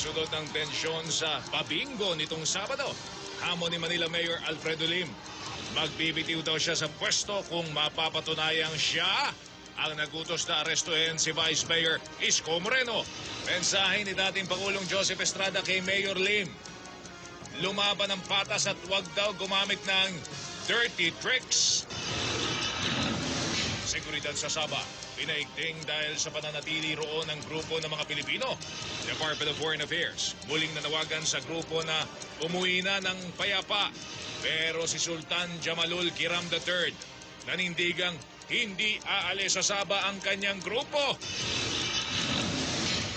Sunod ng tensyon sa pabingo nitong Sabado, hamon ni Manila Mayor Alfredo Lim. Magbibitiw daw siya sa pwesto kung mapapatunayang siya ang nagutos na arestuhin si Vice Mayor Isko Moreno. Mensahe ni dating Pangulong Joseph Estrada kay Mayor Lim. Lumaban ng patas at huwag daw gumamit ng dirty tricks. Seguridad sa Sabah, pinaigting dahil sa pananatili roon ng grupo ng mga Pilipino. Department of Foreign Affairs, muling nanawagan sa grupo na umuwi na ng payapa. Pero si Sultan Jamalul Kiram III, nanindigang hindi aalis sa Sabah ang kanyang grupo.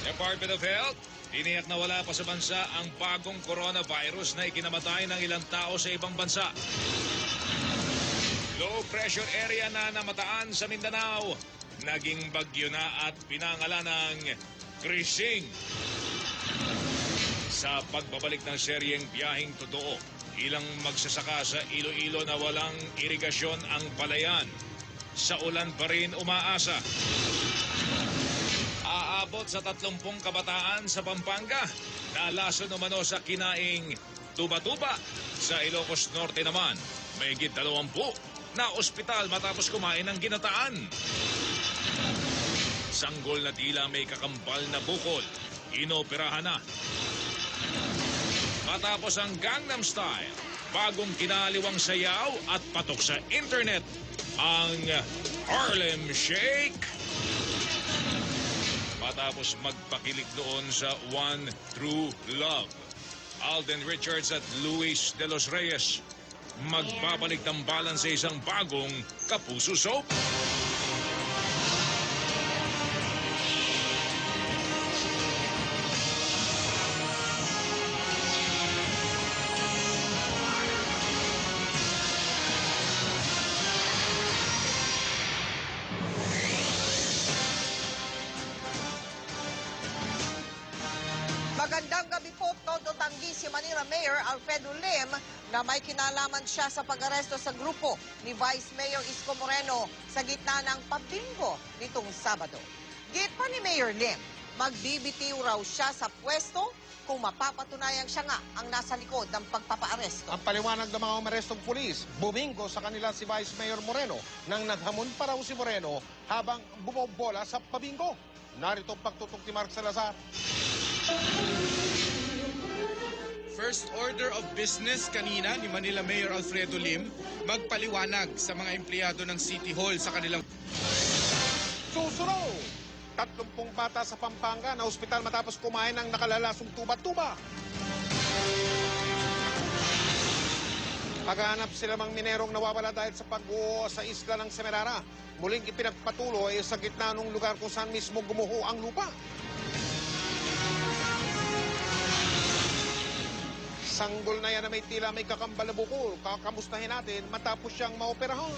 Department of Health, tiniyak na wala pa sa bansa ang bagong coronavirus na ikinamatay ng ilang tao sa ibang bansa. Low pressure area na namataan sa Mindanao. Naging bagyo na at pinangalan ng Krising. Sa pagbabalik ng seryeng Biyaheng Totoo, ilang magsasaka sa Iloilo na walang irigasyon ang palayan. Sa ulan pa rin umaasa. Aabot sa 30 kabataan sa Pampanga. Nalason umano sa kinaing tuba-tuba. Sa Ilocos Norte naman, may higit 20 na ospital matapos kumain ng ginataan. Sanggol na tila may kakambal na bukol, inoperahan na. Matapos ang Gangnam Style, bagong kinaliwang sayaw at patok sa internet, ang Harlem Shake. Matapos magpakilig doon sa One True Love, Alden Richards at Luis de los Reyes magbabalik tambalan sa isang bagong Kapuso Soap. Magandang gabi po, todo tanggi si Manila Mayor Alfredo Lim na may kinalaman siya sa pag-aresto sa grupo ni Vice Mayor Isko Moreno sa gitna ng pabingo nitong Sabado. Git pa ni Mayor Lim, magbibitiw raw siya sa pwesto kung mapapatunayang siya nga ang nasa likod ng pagpapaaresto. Ang paliwanag ng mga umarestong pulis, bumingo sa kanila si Vice Mayor Moreno nang naghamon pa raw si Moreno habang bumobola sa pabingo. Narito ang pagtutok ni Mark Salazar. First order of business kanina ni Manila Mayor Alfredo Lim, magpaliwanag sa mga empleyado ng City Hall sa kanilang... Susunod! 30 bata sa Pampanga na ospital matapos kumain ng nakalalasong tuba-tuba. Paghahanap sila mga minerong nawawala dahil sa pag-uho sa isla ng Semerara. Muling ipinagpatuloy sa gitna ng lugar kung saan mismo gumuho ang lupa. Sanggol na yan na may tila may kakambal na bukol. Kakamustahin natin matapos siyang maoperahan.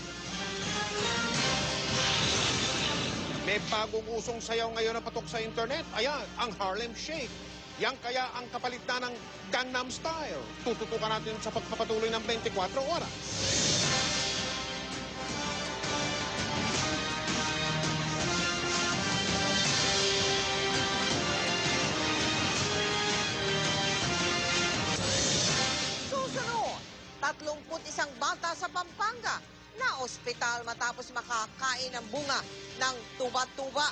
May bagong usong sayaw ngayon na patok sa internet. Ayan, ang Harlem Shake. Yan kaya ang kapalit na ng Gangnam Style. Tututukan natin sa pagpapatuloy ng 24 oras. Susunod, 31 bata sa Pampanga na ospital matapos makakain ng bunga ng tuba-tuba.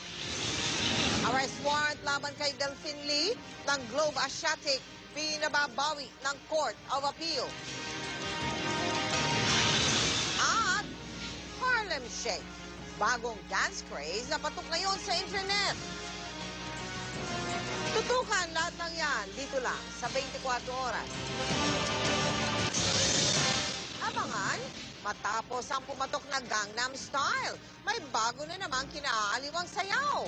Arrest warrant laban kay Delphine Lee ng Globe Asiatic, pinababawi ng Court of Appeal. At Harlem Shake, bagong dance craze na patok ngayon sa internet. Tutukan lahat ng yan dito lang sa 24 oras. Abangan, matapos ang pumatok na Gangnam Style, may bago na namang kinaaliwang sayaw,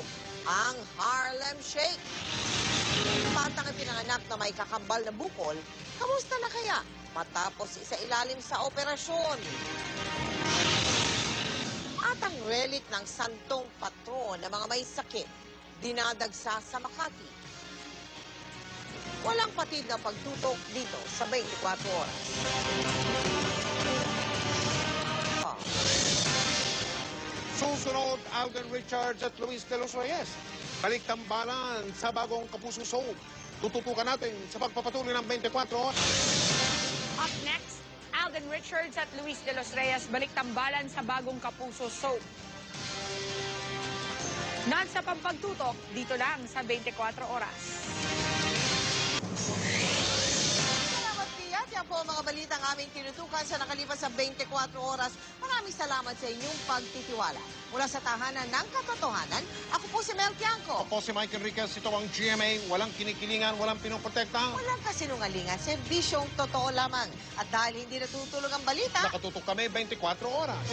ang Harlem Shake. Batang ipinanganak na may kakambal na bukol, kamusta na kaya matapos isa ilalim sa operasyon? At ang relic ng santong patron ng mga may sakit, dinadagsa sa Makati. Walang patid na pagtutok dito sa 24 oras. Susunod, Alden Richards at Luis de los Reyes. Balik tambalan sa bagong Kapuso Soap. Tututukan natin sa pagpapatuloy ng 24 oras. Up next, Alden Richards at Luis de los Reyes balik tambalan sa bagong Kapuso soap. Nasa pampagtutok, dito lang sa 24 oras. Salamat, Pia. Yan po ang mga balita ang aming tinutukan sa nakalipas sa 24 oras. Maraming salamat sa inyong pagtitiwala. Mula sa tahanan ng katotohanan, ako po si Mel Tiangco. Ako si Mike Enriquez, ito ang GMA. Walang kinikilingan, walang pinoprotekta. Walang kasinungalingan, serbisyong totoo lamang. At dahil hindi natutulog ang balita, Nakatutok kami 24 oras.